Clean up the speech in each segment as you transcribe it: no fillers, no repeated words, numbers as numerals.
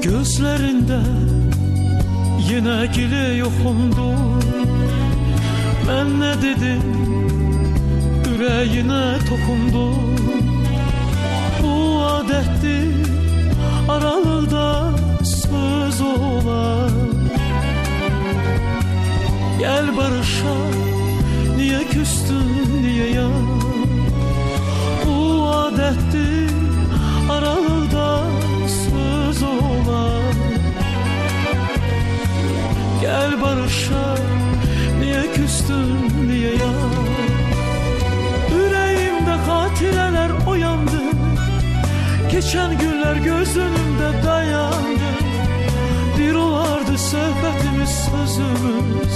Gözlerinde yine gile yoxumdu. Ben ne dedim, yüreğine tokundu. Bu adettir, aralıda söz olar. Gel barışa, niye küstün, niye ya? Bu adettir, aralıda söz olar. Gel barışa, niye küstün, niye ya? Yüreğimde katileler oyandı. Geçen günler göz önümde dayandı. Bir olardı sohbetimiz, sözümüz.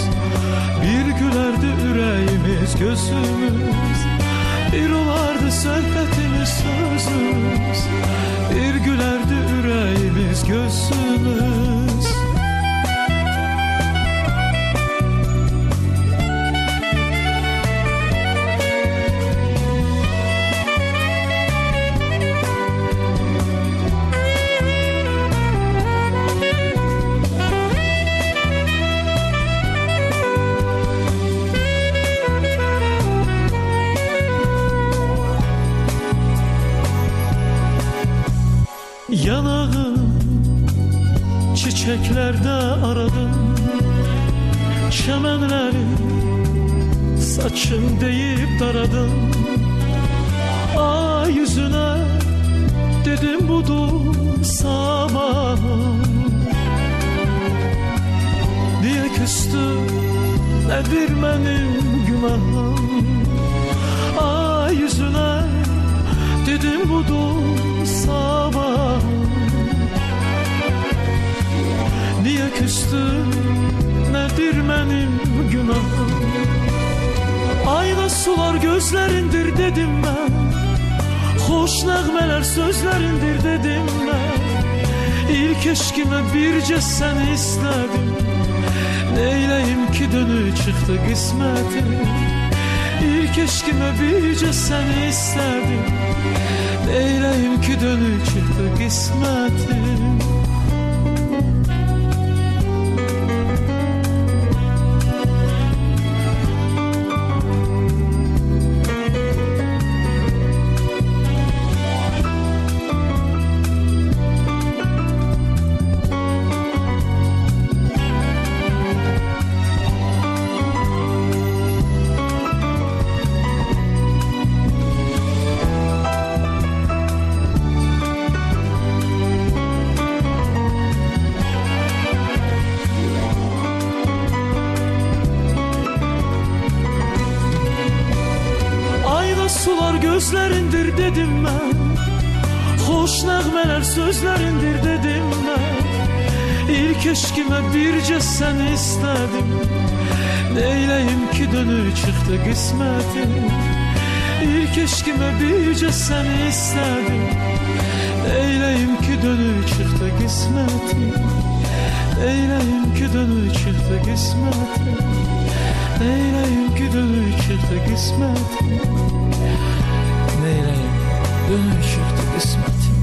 Bir gülerdi yüreğimiz, gözümüz. Bir olardı sohbetimiz, sözümüz. Bir gülerdi yüreğimiz, gözümüz. Yanağım çiçeklerde aradım. Çemenleri saçım deyip daradım. Ay yüzüne dedim budur sabahım. Niye küstü, nedir benim günahım? Ay yüzüne dedim budur sabahım. Niye küstün, nedir benim günahım? Ayna sular gözlerindir dedim ben. Hoş nəğmələr sözlerindir dedim ben. İlk eşkime birce seni istedim. Neyleyim ki dönü çıktı kısmetim. İlk eşkime birce seni istedim. Neyleyim ki dönü çıktı kısmetim. Sular gözlerindir dedim ben. Hoş nəğmələr sözlerindir dedim ben. İlk eşkime birce seni istedim. Neyleyim ki dönü çıktı kısmetim. İlk eşkime birce seni istedim. Neyleyim ki dönü çıktı kısmetim. Neyleyim ki dönü çıktı kısmetim. Neyleyim ki dönü çıktı kısmetim. Neyleyim, dönüp çıktı kısmet.